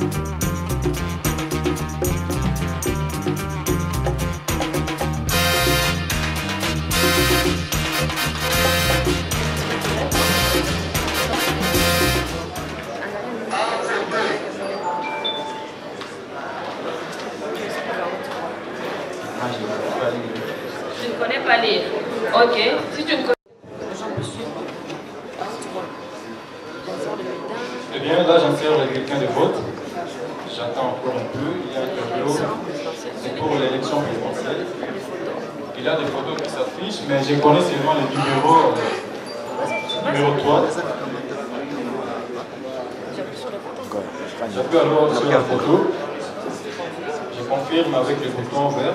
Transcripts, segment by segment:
Je ne connais pas lire. Ok. Si tu ne connais Eh bien, là, j'insère quelqu'un de vote. J'attends encore un peu. Il y a un tableau. C'est pour l'élection présidentielle. Il y a des photos qui s'affichent, mais je connais seulement le numéro 3. J'appuie alors sur la photo. Je confirme avec le bouton vert.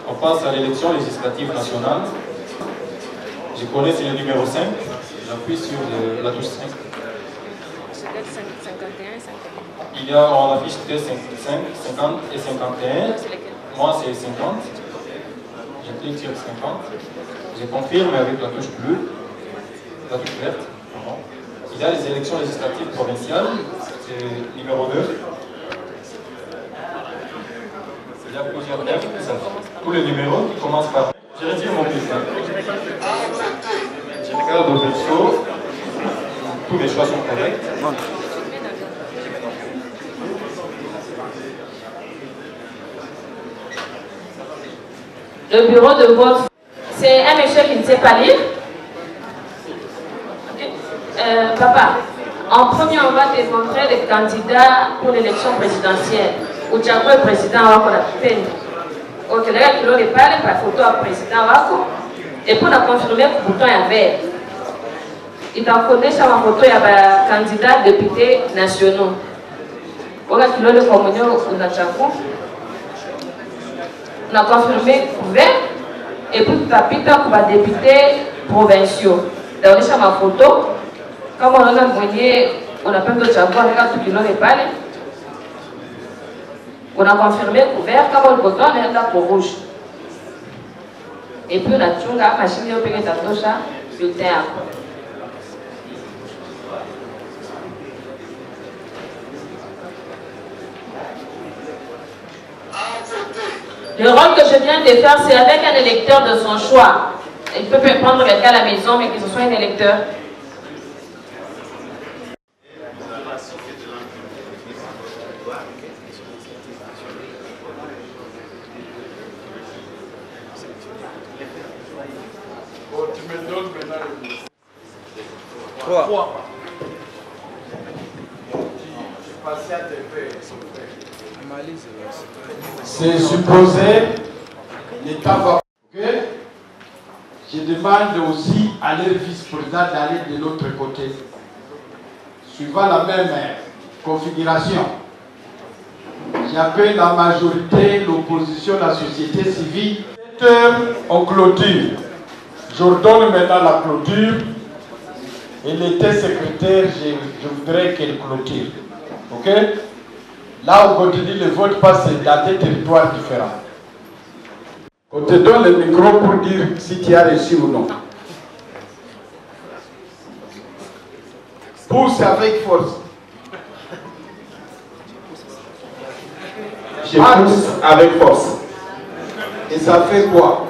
On passe à l'élection législative nationale. Je connais, c'est le numéro 5. J'appuie sur la touche 5. Il y a, on affiche 5, 50 et 51. Moi, c'est 50. Je clique sur 50. Je confirme avec la touche bleue, la touche verte. Il y a les élections législatives provinciales, c'est numéro 2. Il y a plusieurs thèmes, tous les numéros qui commencent par... Je retire mon bulletin. Je regarde au verso. Tous les choix sont corrects. le bureau de vote. C'est un monsieur qui ne sait pas lire. Okay. Papa, en premier, on va te montrer les candidats pour l'élection présidentielle. Où tu as quoi le président Wako la peine. Ok, là, tu l'as parlé par photo à président Wako. Et pour la confirmer, le bouton est vert. Il t'a connu sur ma photo, il y a des candidats députés nationaux. Voilà, tu l'as le communion au Natchako. On a confirmé vert. Et puis, tu as pité pour les députés provinciaux. Tu as sur ma photo. Comme on a moyen, on a pas de Tchako, regarde tout le monde est parlé. On a confirmé couvert, comme le bouton est là pour rouge. Et puis on a tout la machine de payer ta touche à bulletin. Le rôle que je viens de faire, c'est avec un électeur de son choix. Il peut prendre quelqu'un à la maison, mais que ce soit un électeur. C'est supposé, l'État va... Okay? Je demande aussi à leur vice-président d'aller de l'autre côté. Suivant la même configuration, j'appelle la majorité, l'opposition, la société civile. On clôture. J'ordonne maintenant la clôture. Et l'État secrétaire, je voudrais qu'elle clôture. Ok? Là, on continue le vote parce que c'est dans des territoires différents. On te donne le micro pour dire si tu as reçu ou non. Pousse avec force. Je pousse avec force. Et ça fait quoi?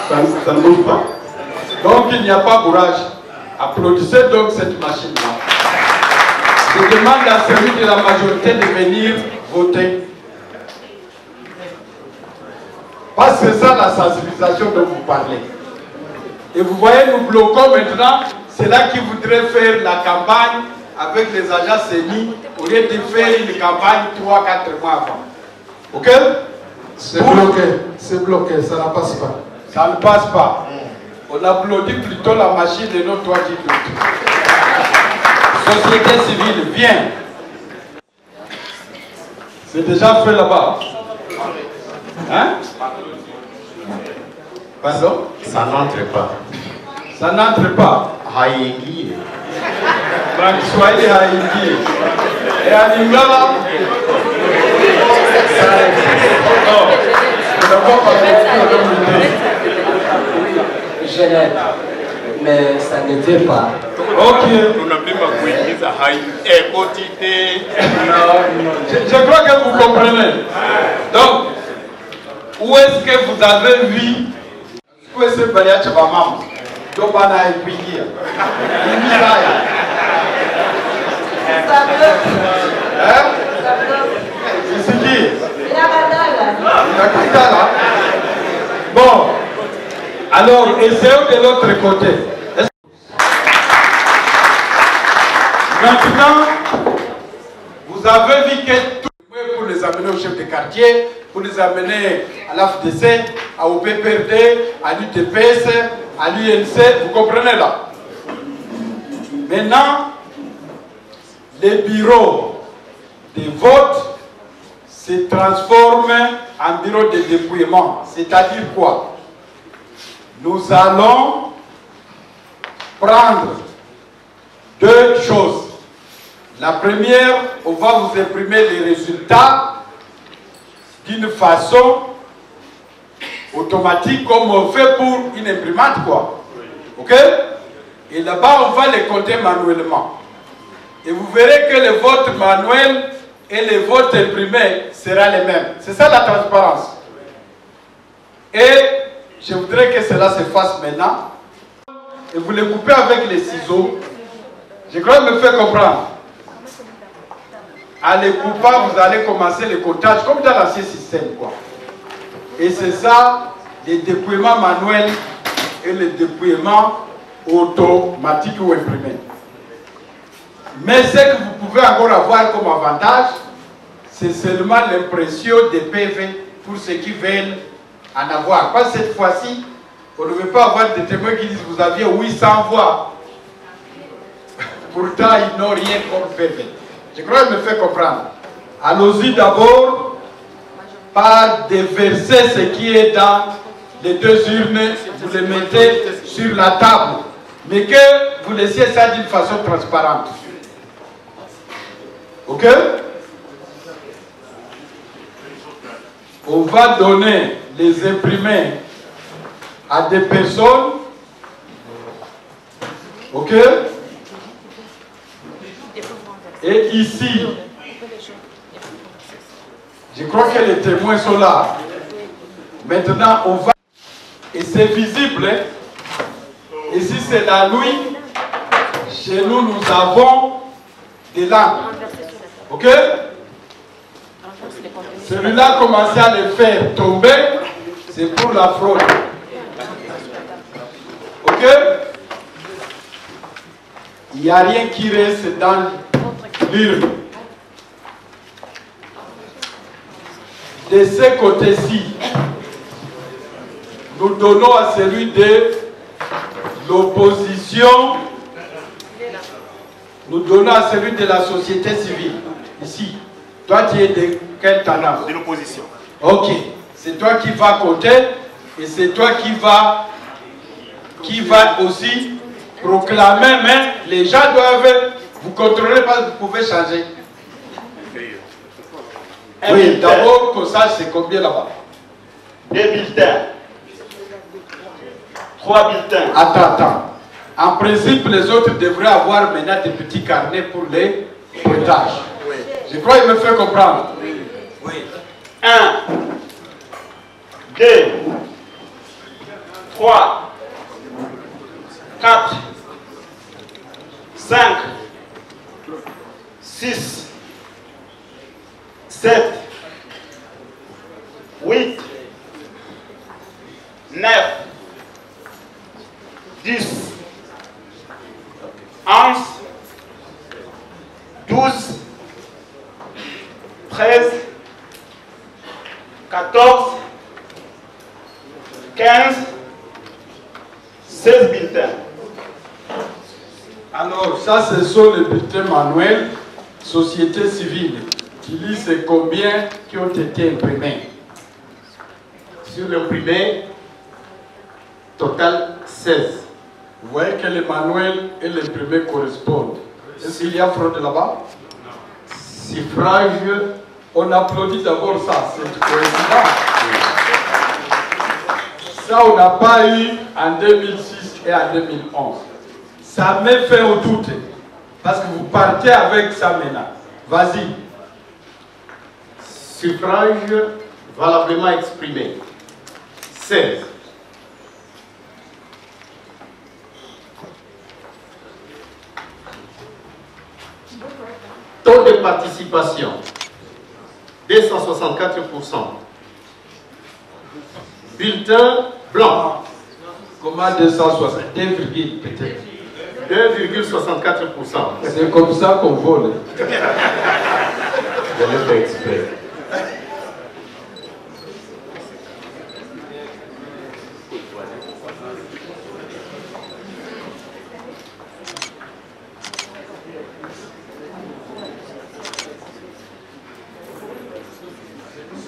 Ça ne bouge pas. Donc il n'y a pas courage. Applaudissez donc cette machine-là. Je demande à celui de la majorité de venir voter. Parce que c'est ça la sensibilisation dont vous parlez. Et vous voyez, nous bloquons maintenant. C'est là qu'ils voudraient faire la campagne avec les agents CENI au lieu de faire une campagne 3-4 mois avant. Ok? C'est bloqué, c'est bloqué, ça ne passe pas. Ça ne passe pas. On applaudit plutôt la machine et non toi qui doutes. Société civile, viens. C'est déjà fait là-bas. Hein? Pardon? Ça n'entre pas. Ça n'entre pas. Haïngi. Donc, soyez Haïngi. Et à Lingala? Non. Je ne vois pas Genève, mais ça n'était pas. Ok. Je crois que vous comprenez. Donc, où est-ce que vous avez vu où est-ce que vous avez vu maman? Donc, on a écouté. C'est qui? Bon, alors essayons de l'autre côté. Maintenant, vous avez vu que tout pour les amener au chef de quartier, pour les amener à l'AFDC, à OPPRD, à l'UTPS, à l'UNC, vous comprenez là? Maintenant, les bureaux de vote se transforment en bureau de dépouillement. C'est-à-dire quoi? Nous allons prendre deux choses. La première, on va vous imprimer les résultats d'une façon automatique comme on fait pour une imprimante, quoi. Ok? Et là-bas, on va les compter manuellement. Et vous verrez que le vote manuel et le vote imprimé seront les mêmes. C'est ça la transparence. Et je voudrais que cela se fasse maintenant. Et vous les coupez avec les ciseaux. Je crois que me fait comprendre. En les coupant, vous allez commencer le comptage comme dans l'ancien système, quoi. Et c'est ça, les dépouillements manuels et les dépouillements automatiques ou imprimés. Mais ce que vous pouvez encore avoir comme avantage, c'est seulement l'impression des PV pour ceux qui veulent en avoir. Parce que cette fois-ci, on ne veut pas avoir des témoins qui disent vous aviez 800 voix. Pourtant, ils n'ont rien comme PV. Je crois qu'il me fait comprendre. Allons-y d'abord par déverser ce qui est dans les deux urnes. Vous les mettez sur la table. Mais que vous laissiez ça d'une façon transparente. Ok? On va donner les imprimés à des personnes. Ok? Et ici, je crois que les témoins sont là. Maintenant, on va... Et c'est visible. Ici, c'est la nuit. Chez nous, nous avons des lampes. Ok? Celui-là, commencez à le faire tomber. C'est pour la fraude. Ok? Il n'y a rien qui reste dans l'urne. De ce côté-ci, nous donnons à celui de l'opposition, nous donnons à celui de la société civile. Ici, toi tu es de quel talent? De l'opposition. Ok, c'est toi qui vas compter et c'est toi qui va aussi proclamer, mais les gens doivent vous contrôler parce que vous pouvez changer. Oui, d'abord qu'on sache c'est combien là-bas. 2 bulletins. 3 bulletins. Attends. En principe, les autres devraient avoir maintenant des petits carnets pour les pointages. Oui. Je crois qu'il me fait comprendre. Oui. 1, 2, 3, 4, 5, 6, 7, 8, 9, 10, 11, 12, 13, 14, 15, 16 bulletins. Alors, ça, ce sont les bulletins manuels, société civile. Tu lis c'est combien qui ont été imprimés. Sur l'imprimé, total 16. Vous voyez que les manuels et l'imprimé correspondent. Est-ce qu'il y a fraude là-bas? Suffrage, on applaudit d'abord ça, c'est coïncidence. Ça, on n'a pas eu en 2006 et en 2011. Ça met fin au doute. Parce que vous partez avec ça maintenant. Vas-y. Suffrage valablement exprimé. 16. Taux de participation. 264%. Bulletin blanc. Comment 260? 2, peut-être. 2,64%. C'est comme ça qu'on vole. Je l'ai fait exprès.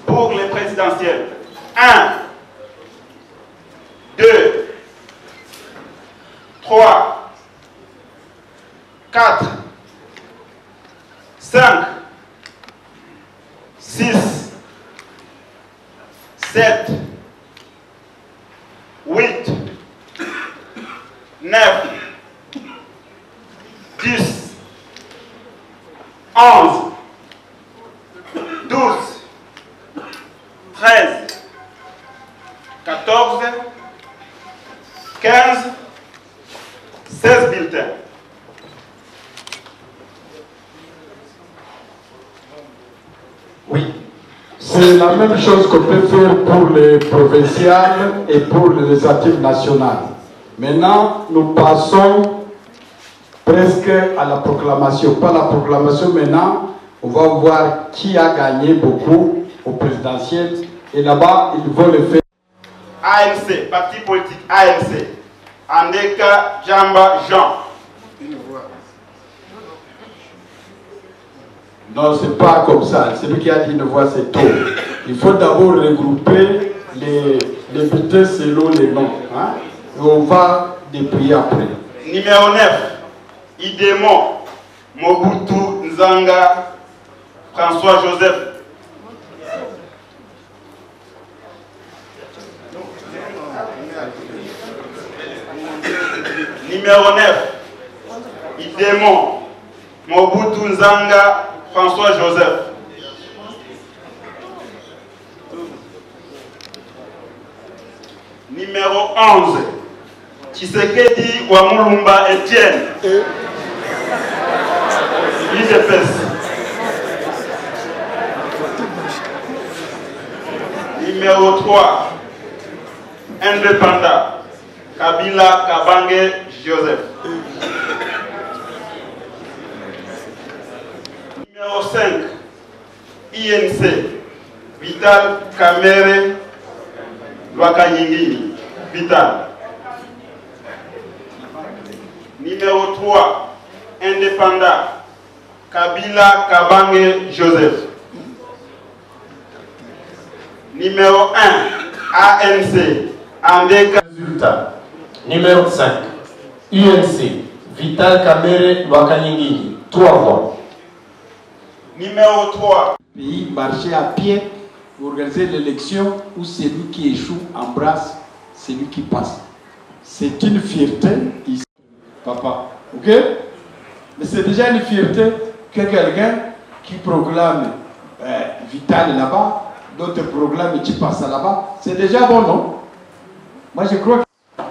Pour les présidentielles, 1, 2, 3, 4, 5, 6, 7, 8, 9, 10, 11, 12, 13, 14, 15, 16 bulletins. Oui. C'est la même chose qu'on peut faire pour les provinciales et pour les législatives nationales. Maintenant, nous passons presque à la proclamation. Pas la proclamation maintenant, on va voir qui a gagné beaucoup au présidentiel. Et là-bas, ils vont le faire. ANC, parti politique ANC. Andeka Djamba Jean. Non, c'est pas comme ça. Celui qui a dit une voix, c'est tôt. Il faut d'abord regrouper les bulletins selon les noms. Hein? Et on va dépouiller après. Numéro 9. Idemo Mobutu Nzanga François Joseph. Numéro 9. Idemo Mobutu Nzanga François Joseph. Numéro 11. Tshisekedi Wamulumba Etienne. IGPS. Numéro 3. Indépendant. Kabila Kabange Joseph. Numéro 5. INC. Vital Kamere Lwakanyingini. Vital. Numéro 3. Indépendant. Kabila Kabange Joseph. Numéro 1. ANC. Andeka. Résultat. Numéro 5. UNC. Vital Kamere Lwakanyingini. 3 voix. Numéro 3. Pays marcher à pied pour organiser l'élection où celui qui échoue embrasse celui qui passe. C'est une fierté ici, papa. Ok? Mais c'est déjà une fierté que quelqu'un qui proclame Vital là-bas, d'autres proclament qui passe là-bas. C'est déjà bon, non? Moi, je crois que...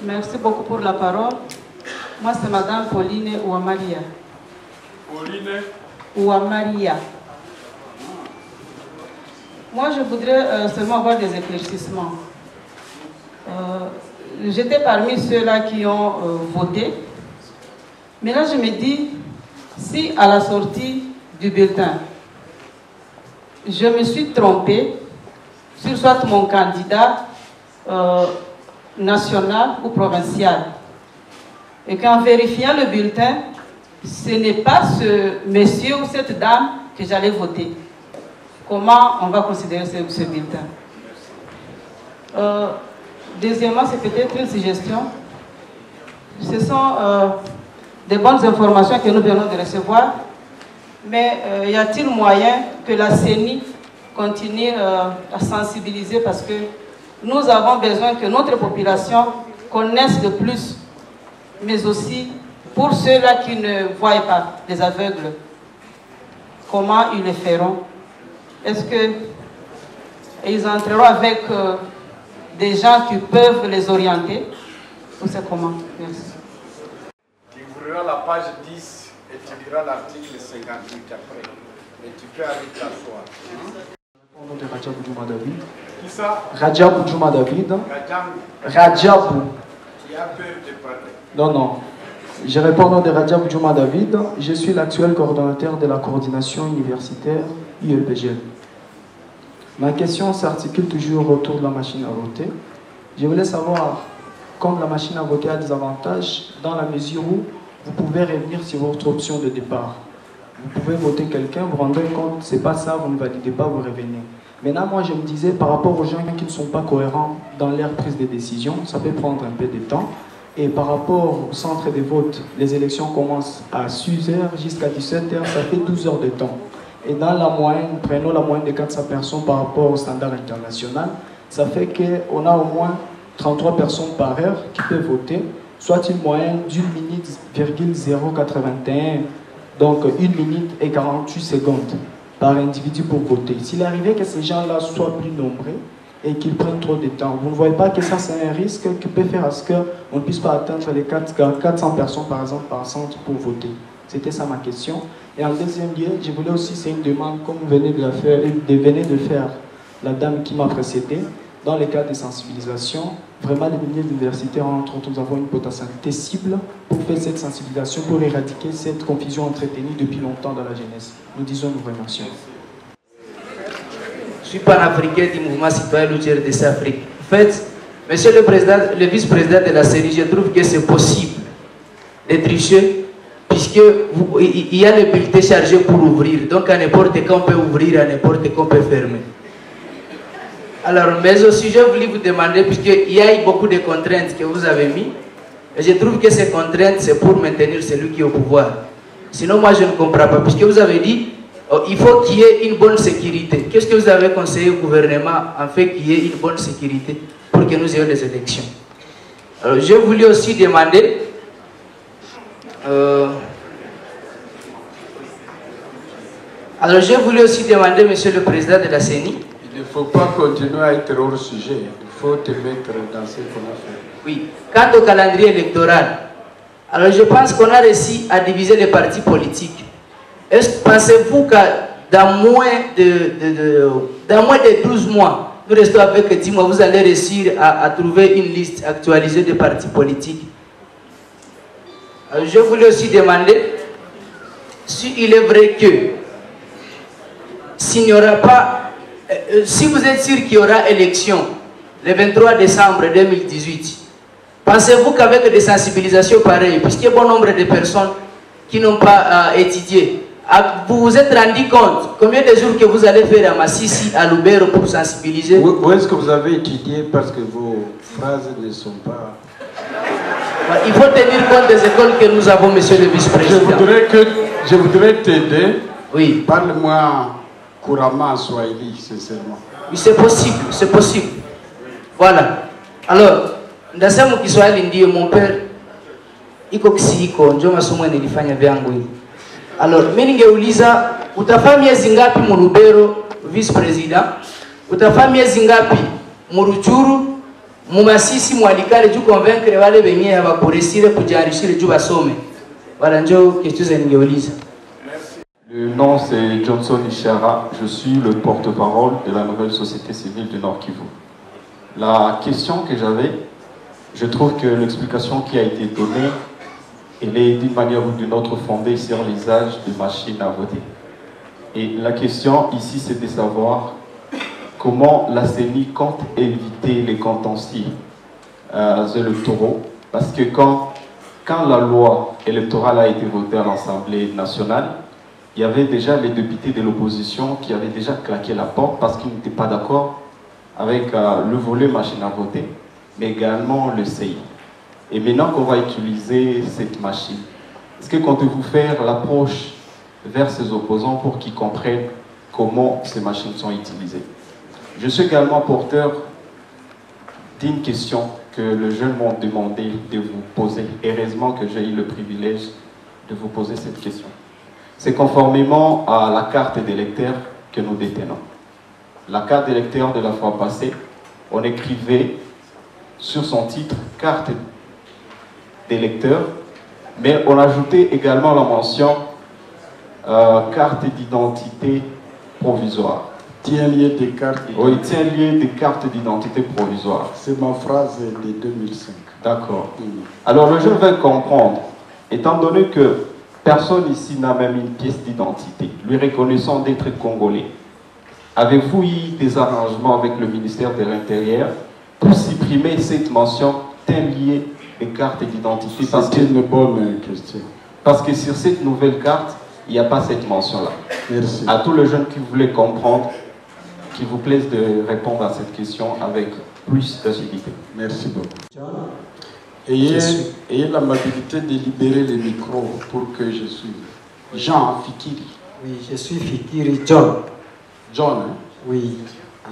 Merci beaucoup pour la parole. Moi, c'est Madame Pauline Ouamaria. Pauline Ouamaria. Moi, je voudrais seulement avoir des éclaircissements. J'étais parmi ceux-là qui ont voté. Mais là, je me dis, si à la sortie du bulletin, je me suis trompée sur soit mon candidat national ou provincial, et qu'en vérifiant le bulletin, ce n'est pas ce monsieur ou cette dame que j'allais voter. Comment on va considérer ce bulletin? Deuxièmement, c'est peut-être une suggestion. Ce sont des bonnes informations que nous venons de recevoir, mais y a-t-il moyen que la CENI continue à sensibiliser, parce que nous avons besoin que notre population connaisse de plus mais aussi pour ceux-là qui ne voient pas, les aveugles. Comment ils le feront? Est-ce qu'ils entreront avec des gens qui peuvent les orienter? Ou c'est comment? Merci. Tu ouvriras la page 10 et tu liras l'article 58 après. Et tu peux aller t'asseoir. Au nom de Rajabou Djouma David. Qui ça? Rajabou Djouma David. Rajabou. Tu as peur de parler? Non, non. Je réponds au nom de Rajabou Djouma David. Je suis l'actuel coordonnateur de la coordination universitaire ULPGL. Ma question s'articule toujours autour de la machine à voter. Je voulais savoir, comme la machine à voter a des avantages, dans la mesure où vous pouvez revenir sur votre option de départ. Vous pouvez voter quelqu'un, vous vous rendez compte, c'est pas ça, vous ne validez pas, vous revenez. Maintenant, moi, je me disais, par rapport aux gens qui ne sont pas cohérents dans leur prise de décision, ça peut prendre un peu de temps. Et par rapport au centre de vote, les élections commencent à 6h jusqu'à 17h, ça fait 12 heures de temps. Et dans la moyenne, prenons la moyenne de 400 personnes par rapport au standard international, ça fait qu'on a au moins 33 personnes par heure qui peuvent voter, soit une moyenne d'1 minute, 0,81, donc 1 minute et 48 secondes par individu pour voter. S'il arrivait que ces gens-là soient plus nombreux et qu'ils prennent trop de temps, vous ne voyez pas que ça c'est un risque qui peut faire à ce qu'on ne puisse pas atteindre les 400 personnes par exemple par centre pour voter. C'était ça ma question. Et en deuxième lieu, je voulais aussi, c'est une demande comme vous venez de faire la dame qui m'a précédé, dans les cas de sensibilisation, vraiment les milieux universitaires, entre autres, nous avons une potentialité cible pour faire cette sensibilisation, pour éradiquer cette confusion entretenue depuis longtemps dans la jeunesse. Nous disons nous remercions. Je suis panafricain du mouvement citoyen Loutier de Afrique. En fait, monsieur le président, le vice-président de la série, je trouve que c'est possible de tricher, puisqu'il y a le bulletin chargé pour ouvrir. Donc à n'importe quand on peut ouvrir, à n'importe quand on peut fermer. Alors, mais aussi, je voulais vous demander, puisqu'il y a eu beaucoup de contraintes que vous avez mis, et je trouve que ces contraintes, c'est pour maintenir celui qui est au pouvoir. Sinon, moi, je ne comprends pas, puisque vous avez dit, il faut qu'il y ait une bonne sécurité. Qu'est-ce que vous avez conseillé au gouvernement en fait qu'il y ait une bonne sécurité pour que nous ayons des élections? Alors, je voulais aussi demander, monsieur le président de la CENI. Il ne faut pas continuer à être hors sujet. Il faut te mettre dans ce qu'on a fait. Oui. Quant au calendrier électoral, alors je pense qu'on a réussi à diviser les partis politiques. Pensez-vous que dans moins de 12 mois, nous restons avec 10 mois, vous allez réussir à trouver une liste actualisée de partis politiques? Alors, je voulais aussi demander s'il est vrai que s'il n'y aura pas, si vous êtes sûr qu'il y aura élection le 23 décembre 2018, pensez-vous qu'avec des sensibilisations pareilles, puisqu'il y a bon nombre de personnes qui n'ont pas étudié, vous vous êtes rendu compte combien de jours que vous allez faire à Massissi, à Lubero pour sensibiliser? Où est-ce que vous avez étudié? Parce que vos phrases ne sont pas... Il faut tenir compte des écoles que nous avons, monsieur le vice-président. Je voudrais t'aider. Oui. Parle-moi couramment en Swahili, sincèrement. Oui, c'est possible, c'est possible. Voilà. Alors, ndasema Kiswahili ndio mon père iko kisiko ndio masomo nilifanya vyangu hivi. Alors, mimi ningeuliza utafanya miezi ngapi mu Lubero vice president? Utafanya miezi ngapi mu Ruchuru, mu Masisi, mu Alikale juu convaincre wale wenyewe abakuresire kujarishire juu basome. Voilà ndio kitu ningeuliza. Le nom c'est Johnson Ishara, je suis le porte-parole de la nouvelle société civile du Nord Kivu. La question que j'avais, je trouve que l'explication qui a été donnée, elle est d'une manière ou d'une autre fondée sur l'usage de machines à voter. Et la question ici c'est de savoir comment la CENI compte éviter les contentieux électoraux, parce que quand la loi électorale a été votée à l'Assemblée nationale, il y avait déjà les députés de l'opposition qui avaient déjà claqué la porte parce qu'ils n'étaient pas d'accord avec le volet machine à voter, mais également le CEI. Et maintenant qu'on va utiliser cette machine, est-ce que comptez-vous faire l'approche vers ces opposants pour qu'ils comprennent comment ces machines sont utilisées? Je suis également porteur d'une question que les jeunes m'ont demandé de vous poser. Heureusement que j'ai eu le privilège de vous poser cette question. C'est conformément à la carte d'électeur que nous détenons. La carte d'électeur de la fois passée, on écrivait sur son titre « carte d'électeur », mais on ajoutait également la mention carte d'identité provisoire. Tient lieu des cartes. Oui, tient lieu des cartes d'identité provisoire. C'est ma phrase de 2005. D'accord. Alors le jeune veut comprendre, étant donné que personne ici n'a même une pièce d'identité, lui reconnaissant d'être congolais, avez-vous eu des arrangements avec le ministère de l'Intérieur pour supprimer cette mention tient lieu des cartes d'identité? C'est une bonne question. Parce que sur cette nouvelle carte, il n'y a pas cette mention-là. Merci. À tous les jeunes qui voulaient comprendre, qu'il vous plaise de répondre à cette question avec plus d'agilité. Merci beaucoup. Ayez l'amabilité de libérer les micros pour que je suive. Jean Fikiri. Oui, je suis Fikiri John. John, hein? Oui.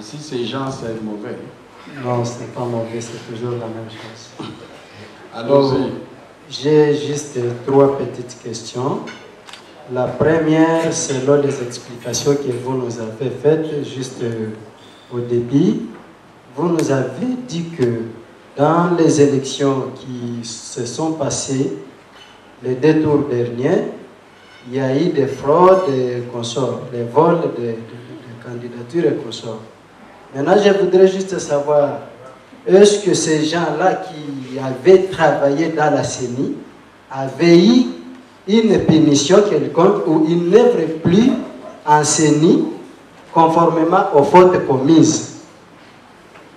Ici, c'est Jean, c'est mauvais. Non, ce n'est pas mauvais, c'est toujours la même chose. Allons-y. J'ai juste 3 petites questions. La première, selon les explications que vous nous avez faites juste au début, vous nous avez dit que dans les élections qui se sont passées, les 2 tours derniers, il y a eu des fraudes et consorts, des vols de candidatures et consorts. Maintenant, je voudrais juste savoir, est-ce que ces gens-là qui avaient travaillé dans la CENI avaient eu une punition quelconque ou ils n'œuvrent plus en CENI conformément aux fautes commises?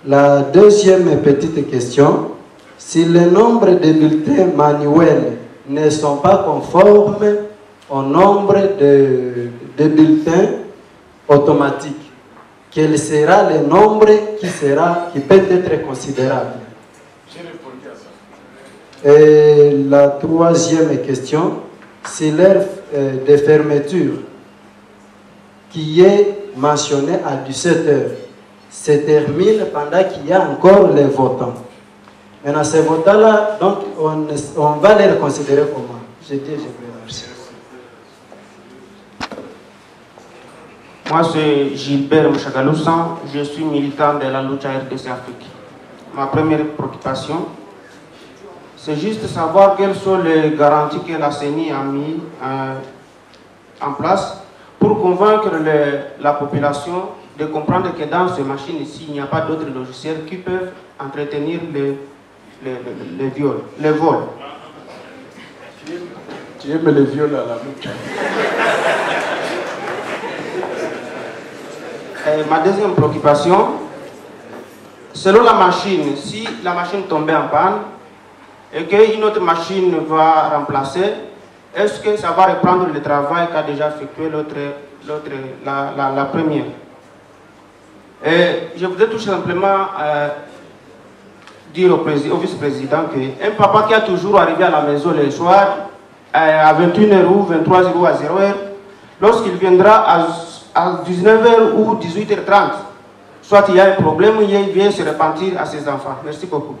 La deuxième petite question, si le nombre de bulletins manuels ne sont pas conformes au nombre de bulletins automatiques, quel sera le nombre qui peut être considérable? Et la troisième question, c'est l'heure de fermeture qui est mentionnée à 17 h se termine pendant qu'il y a encore les votants. Maintenant, ces votants-là, donc, on va les considérer comment? Je dis, je vous remercie. Moi, c'est Gilbert Mouchagalousan, je suis militant de la lutte RDC Afrique. Ma première préoccupation, c'est juste savoir quelles sont les garanties que la CENI a mis en place pour convaincre la population de comprendre que dans ces machines ici, il n'y a pas d'autres logiciels qui peuvent entretenir les vols. Tu aimes les viols à la lutte? Ma deuxième préoccupation, selon la machine, si la machine tombait en panne et qu'une autre machine va remplacer, est-ce que ça va reprendre le travail qu'a déjà effectué la première? Et je voudrais tout simplement dire au vice-président qu'un papa qui a toujours arrivé à la maison le soir à 21 h ou 23 h ou à 0 h, lorsqu'il viendra à 19 h ou 18 h 30, soit il y a un problème, il vient se repentir à ses enfants. Merci beaucoup.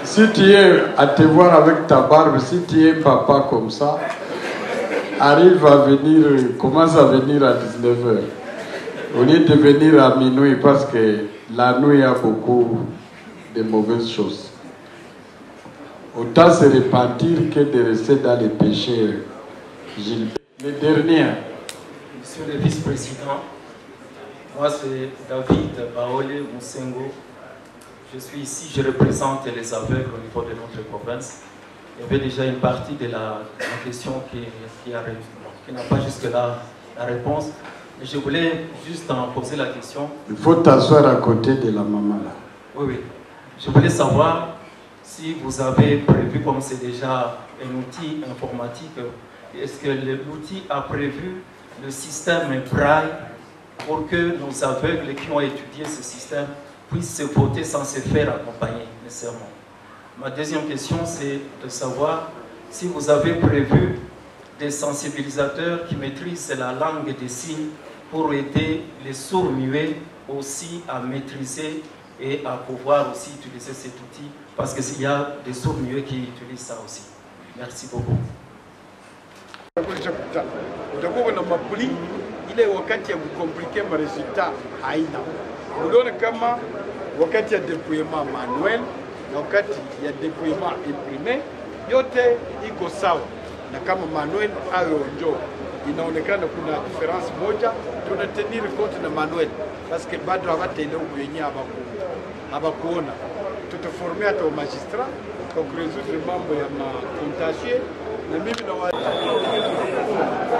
Si tu es à te voir avec ta barbe, si tu es papa comme ça, arrive à venir, commence à venir à 19 h. Au lieu de venir à minuit, parce que la nuit a beaucoup de mauvaises choses. Autant se repentir que de rester dans les péchés. Gilbert. Le dernier. Monsieur le vice-président, moi c'est David Baole Moussengo. Je suis ici, je représente les aveugles au niveau de notre province. Il y avait déjà une partie de la question qui n'a pas jusque-là la réponse. Et je voulais juste en poser la question. Il faut t'asseoir à côté de la maman là. Oui, oui. Je voulais savoir si vous avez prévu, comme c'est déjà un outil informatique, est-ce que l'outil a prévu le système Braille pour que nos aveugles qui ont étudié ce système puissent se voter sans se faire accompagner nécessairement. Ma deuxième question, c'est de savoir si vous avez prévu des sensibilisateurs qui maîtrisent la langue des signes pour aider les sourds-muets aussi à maîtriser et à pouvoir aussi utiliser cet outil parce qu'il y a des sourds mieux qui utilisent ça aussi. Merci beaucoup. ile wakati ya kukomplike maresultat haina. Unaona kama wakati ya deploiement manuel na wakati ya deploiement imprimé yote iko sawa, na kama manuel ayo njo inaonekana kuna difference moja, tunatenir compte na manuel parce que bado hawataelewa wenye habakuona. Tutaformer hata magistrat kwa kuresoudre mambo ya contentieux.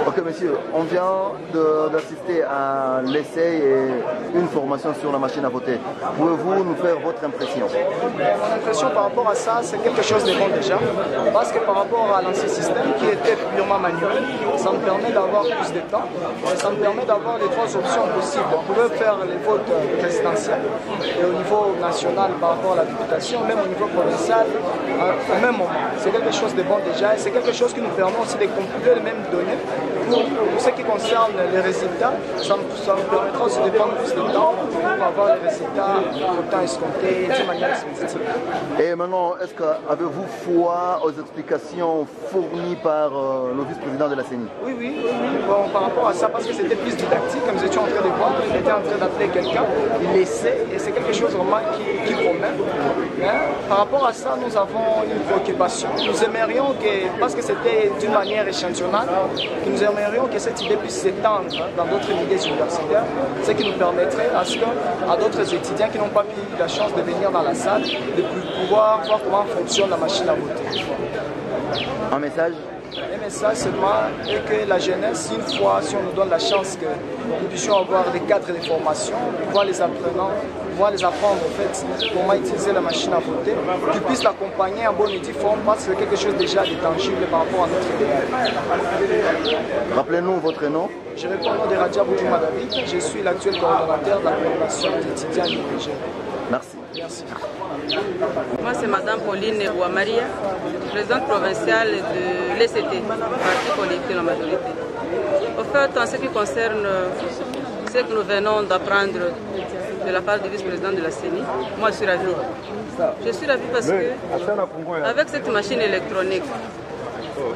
Ok monsieur, on vient d'assister à l'essai et une formation sur la machine à voter. Pouvez-vous nous faire votre impression? Mon impression par rapport à ça, c'est quelque chose de bon déjà. Parce que par rapport à l'ancien système qui était purement manuel, ça me permet d'avoir plus de temps. Et ça me permet d'avoir les trois options possibles. On pouvait faire les votes présidentiels et au niveau national par rapport à la députation, même au niveau provincial, au même moment. C'est quelque chose de bon déjà et c'est quelque chose qui nous permet aussi de compiler les mêmes données. Pour ce qui concerne les résultats, ça me permettra aussi de prendre plus de temps pour avoir les résultats au temps escompté de manière explicite. Et maintenant, est-ce que avez-vous foi aux explications fournies par le vice-président de la CENI? Oui. Bon, par rapport à ça, parce que c'était plus didactique, comme nous étions en train de voir, il était en train d'appeler quelqu'un, il essaie, et c'est quelque chose vraiment qui promet. Par rapport à ça, nous avons une préoccupation. Nous aimerions que, parce que c'était d'une manière échantillonnante, que nous aimerions que cette idée puisse s'étendre dans d'autres milieux universitaires, ce qui nous permettrait à ce qu'à d'autres étudiants qui n'ont pas eu la chance de venir dans la salle, de pouvoir voir comment fonctionne la machine à voter. Un message? Le message seulement est que la jeunesse, une fois, si on nous donne la chance que nous puissions avoir des cadres de formation, pouvoir les apprenants, pouvoir les apprendre en fait comment utiliser la machine à voter, qu'ils puissent l'accompagner en bonne et due forme parce que c'est quelque chose déjà de tangible par rapport à notre idéal. Rappelez-nous votre nom. Je réponds au nom de Radia Boudjouma David, je suis l'actuel coordonnateur de la coordination d'étudiants à l'IPG. Merci. Merci. Moi, c'est Madame Pauline Ouamaria, présidente provinciale de l'ECT, parti politique de la majorité. Au fait, en ce qui concerne ce que nous venons d'apprendre de la part du vice-président de la CENI, moi, je suis ravie. Je suis ravie parce que, avec cette machine électronique,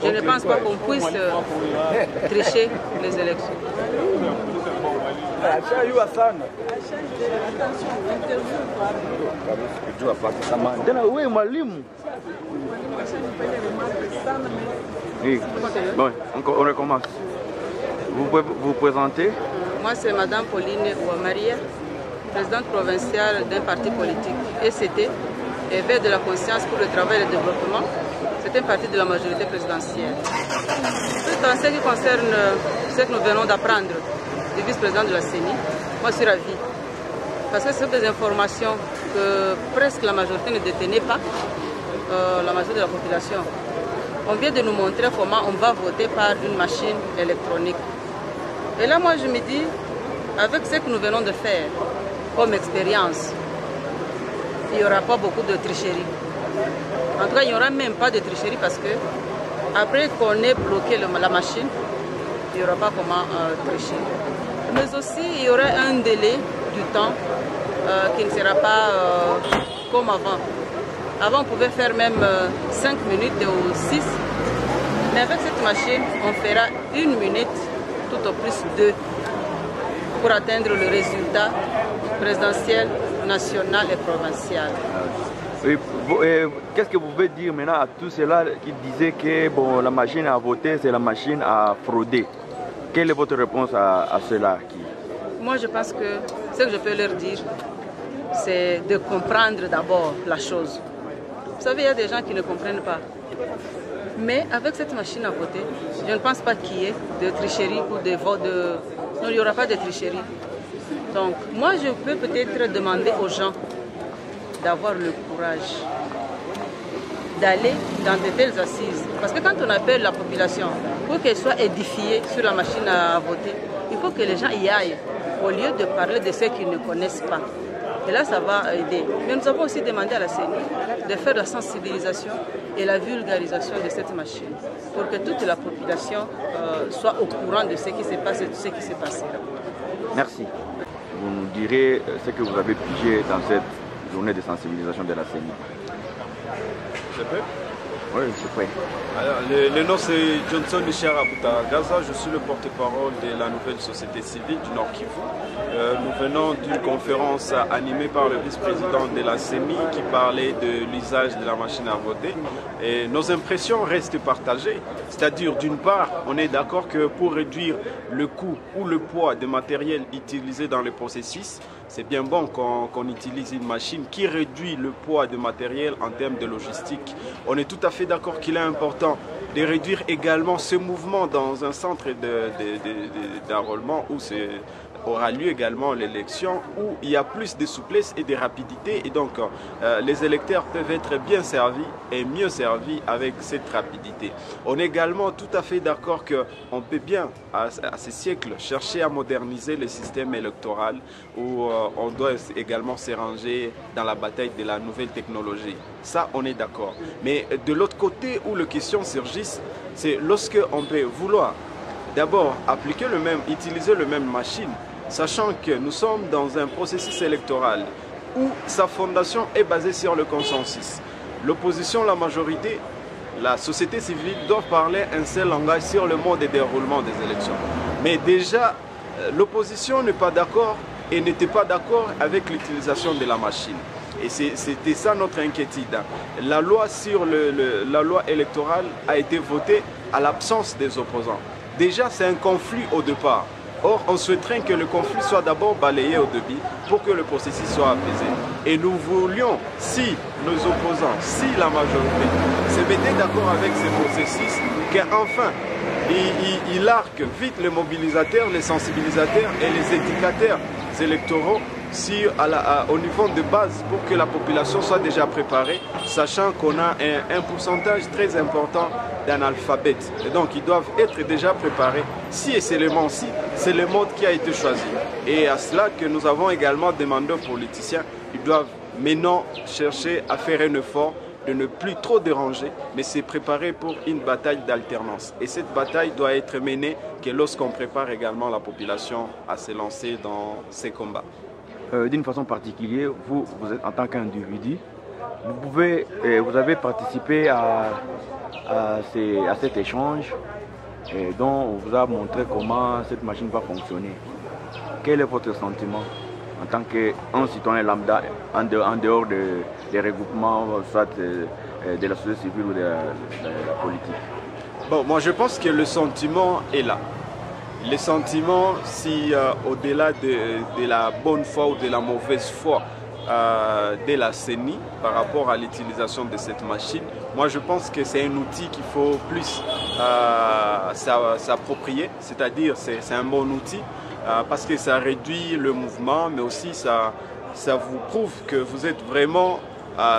je ne pense pas qu'on puisse tricher les élections. Oui, bon, on recommence. Vous pouvez vous présenter? Moi, c'est Madame Pauline Ouamaria, présidente provinciale d'un parti politique, ECT, Éveil de la conscience pour le travail et le développement. C'est un parti de la majorité présidentielle. Tout en ce qui concerne ce que nous venons d'apprendre du vice-président de la CENI, moi je suis ravie. Parce que ce sont des informations que presque la majorité ne détenait pas, la majorité de la population. On vient de nous montrer comment on va voter par une machine électronique. Et là, moi je me dis, avec ce que nous venons de faire comme expérience, il n'y aura pas beaucoup de tricherie. En tout cas, il n'y aura même pas de tricherie parce que après qu'on ait bloqué la machine, il n'y aura pas comment tricher. Mais aussi, il y aura un délai du temps qui ne sera pas comme avant. Avant, on pouvait faire même 5 minutes ou 6. Mais avec cette machine, on fera 1 minute, tout au plus 2, pour atteindre le résultat présidentiel, national et provincial. Qu'est-ce que vous pouvez dire maintenant à tous ceux-là qui disaient que bon, la machine à voter, c'est la machine à frauder? Quelle est votre réponse à ceux-là? Moi, je pense que ce que je peux leur dire, c'est de comprendre d'abord la chose. Vous savez, il y a des gens qui ne comprennent pas. Mais avec cette machine à voter, je ne pense pas qu'il y ait de tricherie ou de vote. Non, il n'y aura pas de tricherie. Donc, moi, je peux peut-être demander aux gens d'avoir le courage d'aller dans de telles assises. Parce que quand on appelle la population pour qu'elle soit édifiée sur la machine à voter, il faut que les gens y aillent au lieu de parler de ceux qu'ils ne connaissent pas. Et là, ça va aider. Mais nous avons aussi demandé à la CENI de faire la sensibilisation et la vulgarisation de cette machine pour que toute la population soit au courant de ce qui se passe et de ce qui s'est passé. Merci. Vous nous direz ce que vous avez pigé dans cette journée de sensibilisation de la CENI. Je peux? Oui, je suis prêt. Alors, le nom c'est Johnson Ishara Gaza, je suis le porte-parole de la nouvelle société civile du Nord Kivu. Nous venons d'une conférence animée par le vice-président de la CENI qui parlait de l'usage de la machine à voter. Et nos impressions restent partagées, c'est-à-dire d'une part, on est d'accord que pour réduire le coût ou le poids des matériels utilisés dans le processus, c'est bien bon qu'on utilise une machine qui réduit le poids de matériel en termes de logistique. On est tout à fait d'accord qu'il est important de réduire également ce mouvement dans un centre d'enrôlement où aura lieu également l'élection, où il y a plus de souplesse et de rapidité, et donc les électeurs peuvent être bien servis et mieux servis avec cette rapidité. On est également tout à fait d'accord qu'on peut bien, à ce siècle, chercher à moderniser le système électoral, où on doit également se ranger dans la bataille de la nouvelle technologie. Ça, on est d'accord. Mais de l'autre côté, où les questions surgissent, c'est lorsque on peut vouloir d'abord appliquer utiliser le même machine, sachant que nous sommes dans un processus électoral où sa fondation est basée sur le consensus. L'opposition, la majorité, la société civile doivent parler un seul langage sur le mode de déroulement des élections. Mais déjà, l'opposition n'est pas d'accord et n'était pas d'accord avec l'utilisation de la machine. Et c'était ça notre inquiétude. La loi la loi électorale a été votée à l'absence des opposants. Déjà, c'est un conflit au départ. Or, on souhaiterait que le conflit soit d'abord balayé au début pour que le processus soit apaisé. Et nous voulions, si nos opposants, si la majorité se mettaient d'accord avec ce processus, qu'enfin, il arque vite les mobilisateurs, les sensibilisateurs et les éducateurs électoraux au niveau de base pour que la population soit déjà préparée, sachant qu'on a un pourcentage très important d'analphabètes. Et donc, ils doivent être déjà préparés. Si c'est le mode qui a été choisi. Et à cela que nous avons également demandé aux politiciens, ils doivent maintenant chercher à faire un effort de ne plus trop déranger, mais se préparer pour une bataille d'alternance. Et cette bataille doit être menée que lorsqu'on prépare également la population à se lancer dans ces combats. D'une façon particulière, vous êtes en tant qu'individu, vous avez participé à cet échange dont on vous a montré comment cette machine va fonctionner. Quel est votre sentiment en tant qu'un citoyen lambda en dehors des regroupements, soit de la société civile ou de la politique? Bon, moi je pense que le sentiment est là. Le sentiment, si au-delà de la bonne foi ou de la mauvaise foi de la CENI par rapport à l'utilisation de cette machine, moi je pense que c'est un outil qu'il faut plus s'approprier, c'est-à-dire c'est un bon outil parce que ça réduit le mouvement, mais aussi ça vous prouve que vous êtes vraiment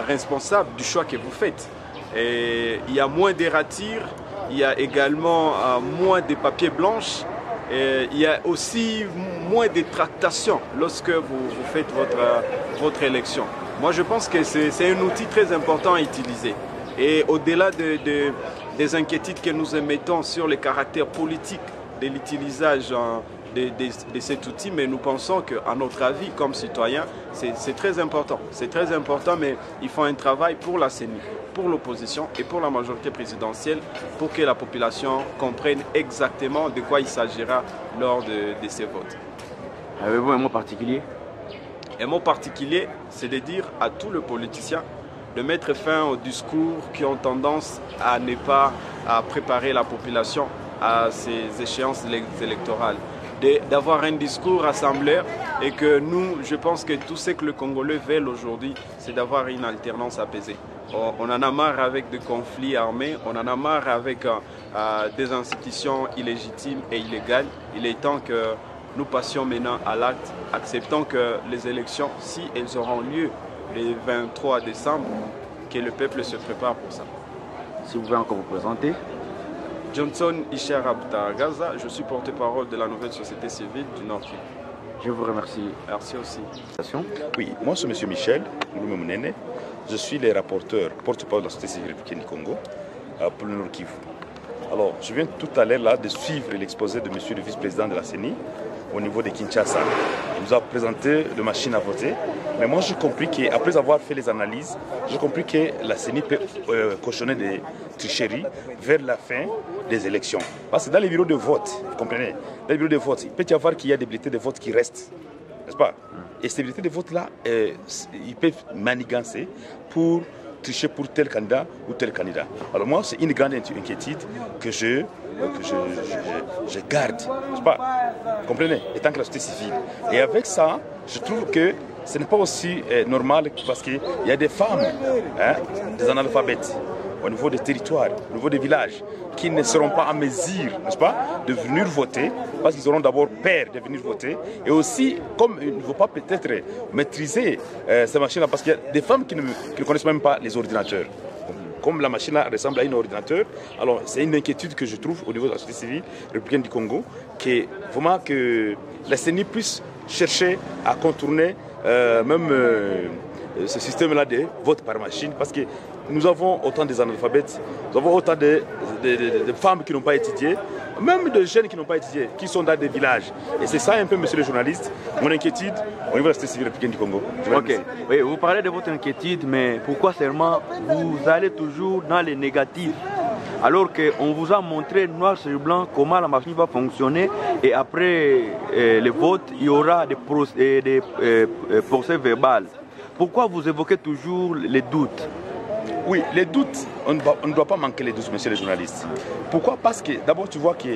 responsable du choix que vous faites. Et il y a moins de ratures, il y a également moins de papier blanche. Et il y a aussi moins de tractations lorsque vous faites votre élection. Moi, je pense que c'est un outil très important à utiliser. Et au-delà des inquiétudes que nous émettons sur le caractère politique de l'utilisation de cet outil, mais nous pensons qu'à notre avis, comme citoyens, c'est très important. C'est très important, mais il faut un travail pour la CENI, pour l'opposition et pour la majorité présidentielle pour que la population comprenne exactement de quoi il s'agira lors de ces votes. Avez-vous un mot particulier? Un mot particulier, c'est de dire à tous les politiciens de mettre fin aux discours qui ont tendance à ne pas préparer la population à ces échéances électorales. D'avoir un discours rassembleur et que nous, je pense que tout ce que le Congolais veulent aujourd'hui, c'est d'avoir une alternance apaisée. On en a marre avec des conflits armés, on en a marre avec des institutions illégitimes et illégales. Il est temps que nous passions maintenant à l'acte, acceptant que les élections, si elles auront lieu le 23 décembre, que le peuple se prépare pour ça. Si vous pouvez encore vous présenter. Johnson Ishara Gaza, je suis porte-parole de la nouvelle société civile du Nord Kivu. Je vous remercie. Merci aussi. Oui, moi c'est M. Michel Mouloumoumenene. Je suis le rapporteur porte-parole de la société civile du Congo pour le Nord Kivu. Alors, je viens tout à l'heure là de suivre l'exposé de M. le vice-président de la CENI au niveau de Kinshasa. Il nous a présenté de machines à voter. Mais moi, j'ai compris qu'après avoir fait les analyses, j'ai compris que la CENI peut cautionner des tricheries vers la fin des élections. Parce que dans les bureaux de vote, vous comprenez, dans les bureaux de vote, il peut y avoir qu'il y a des bulletins de vote qui restent, n'est-ce pas? Et ces bulletins de vote-là, ils peuvent manigancer pour tricher pour tel candidat ou tel candidat. Alors moi, c'est une grande inquiétude que je garde, n'est-ce pas? Vous comprenez? Étant que la société civile. Et avec ça, je trouve que ce n'est pas aussi normal parce qu'il y a des femmes, hein, des analphabètes, au niveau des territoires, au niveau des villages, qui ne seront pas en mesure, n'est-ce pas, de venir voter, parce qu'ils auront d'abord peur de venir voter, et aussi, comme ils ne vont pas peut-être maîtriser ces machines-là, parce qu'il y a des femmes qui ne connaissent même pas les ordinateurs. Comme la machine-là ressemble à un ordinateur, alors c'est une inquiétude que je trouve au niveau de la société civile républicaine du Congo, que vraiment que la CENI puisse chercher à contourner ce système-là de vote par machine, parce que nous avons autant des analphabètes, nous avons autant de femmes qui n'ont pas étudié, même de jeunes qui n'ont pas étudié, qui sont dans des villages. Et c'est ça un peu, monsieur le journaliste, mon inquiétude au niveau de la société civile républicaine du Congo. Ok, oui, vous parlez de votre inquiétude, mais pourquoi seulement vous allez toujours dans les négatifs alors qu'on vous a montré noir sur blanc comment la machine va fonctionner et après le vote, il y aura des procès verbaux. Pourquoi vous évoquez toujours les doutes? Oui, les doutes, on ne doit pas manquer les doutes, monsieur le journaliste. Pourquoi? Parce que d'abord tu vois que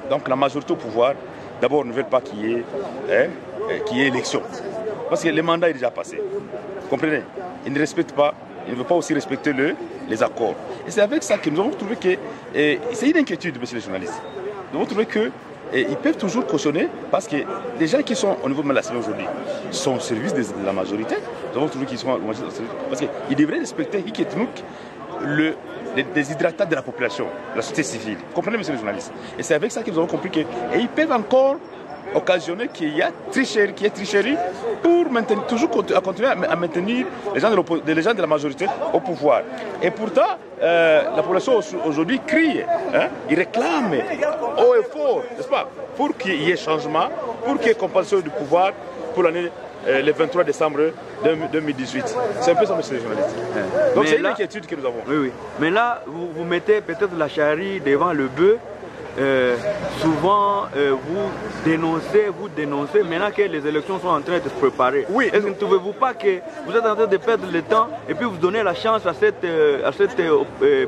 donc la majorité au pouvoir, d'abord ne veulent pas qu'il y ait élection. Parce que le mandat est déjà passé. Vous comprenez? Ils ne respectent pas, ils ne veulent pas aussi respecter les accords. Et c'est avec ça que nous avons trouvé que c'est une inquiétude, monsieur le journaliste. Nous avons trouvé que ils peuvent toujours cautionner parce que les gens qui sont au niveau de la CENI aujourd'hui sont au service de la majorité. Nous avons trouvé qu'ils sont parce qu'ils devraient respecter les déshydratats de la population, de la société civile. Vous comprenez, monsieur le journaliste? Et c'est avec ça que nous avons compris qu'ils peuvent encore occasionner qu'il y a tricherie pour maintenir, toujours continuer à maintenir les gens de la majorité au pouvoir. Et pourtant, la population aujourd'hui crie, hein, il réclame haut et fort, n'est-ce pas, pour qu'il y ait changement, pour qu'il y ait compensation du pouvoir pour l'année le 23 décembre 2018. C'est un peu ça, monsieur le journaliste. Donc c'est une inquiétude que nous avons. Oui, oui. Mais là, vous mettez peut-être la charrue devant le bœuf. Souvent vous dénoncez maintenant que les élections sont en train de se préparer. Oui. Est-ce que ne trouvez-vous pas que vous êtes en train de perdre le temps et puis vous donnez la chance à cette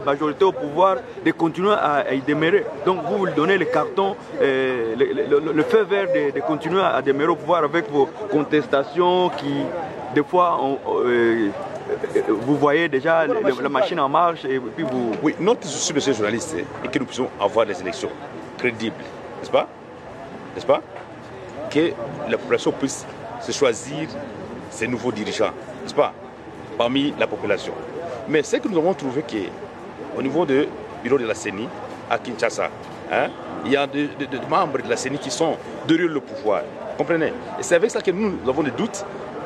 majorité au pouvoir de continuer à y demeurer? Donc vous lui donnez le carton, le feu vert de continuer à demeurer au pouvoir avec vos contestations qui, des fois, vous voyez déjà la machine en marche et puis vous... Oui, notre souci, monsieur le journaliste, est que nous puissions avoir des élections crédibles, n'est-ce pas? N'est-ce pas? Que la population puisse se choisir ses nouveaux dirigeants, n'est-ce pas? Parmi la population. Mais c'est que nous avons trouvé qu'au niveau du bureau de la CENI, à Kinshasa, hein, il y a des membres de la CENI qui sont derrière le pouvoir. Vous comprenez? Et c'est avec ça que nous avons des doutes.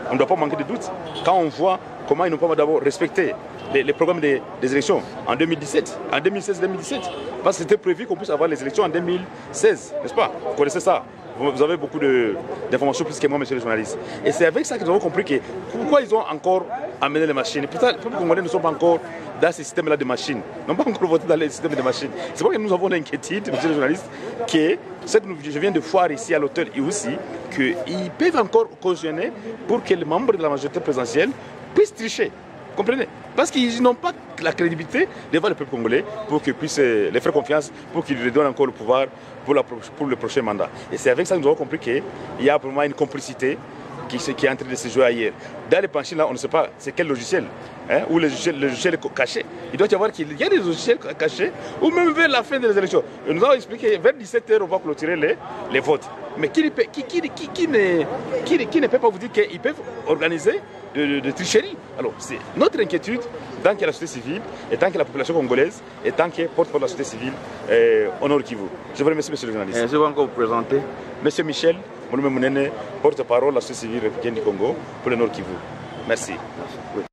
On ne doit pas manquer de doutes quand on voit comment ils n'ont pas d'abord respecté les programmes des élections en 2017, en 2016-2017. Parce que c'était prévu qu'on puisse avoir les élections en 2016, n'est-ce pas? Vous connaissez ça. Vous avez beaucoup d'informations plus que moi, monsieur le journaliste. Et c'est avec ça que nous avons compris que pourquoi ils ont encore amené les machines. Pourtant, les peuples congolais ne sont pas encore dans ce système-là de machines. Ils n'ont pas encore voté dans les systèmes de machines. C'est pourquoi nous avons l'inquiétude, monsieur le journaliste, que je viens de voir ici à l'auteur et aussi qu'ils peuvent encore cautionner pour que les membres de la majorité présidentielle puissent tricher. Vous comprenez? Parce qu'ils n'ont pas la crédibilité devant le peuple congolais pour qu'ils puissent les faire confiance, pour qu'ils lui donnent encore le pouvoir pour le prochain mandat. Et c'est avec ça que nous avons compris qu'il y a vraiment une complicité qui est en train de se jouer ailleurs. Dans les pensions, là, on ne sait pas c'est quel logiciel, hein, ou le logiciel est caché. Il doit y avoir qu'il y a des logiciels cachés, ou même vers la fin des élections. Et nous avons expliqué vers 17h, on va clôturer les votes. Mais qui ne peut pas vous dire qu'ils peuvent organiser de tricherie? Alors, c'est notre inquiétude tant que la société civile, et tant que la population congolaise, et tant que porte-parole de la société civile au Nord Kivu. Je vous remercie, monsieur le journaliste. Je vais encore vous présenter. Monsieur Michel Mounene, porte-parole de la société civile républicaine du Congo pour le Nord Kivu. Merci. Merci. Oui.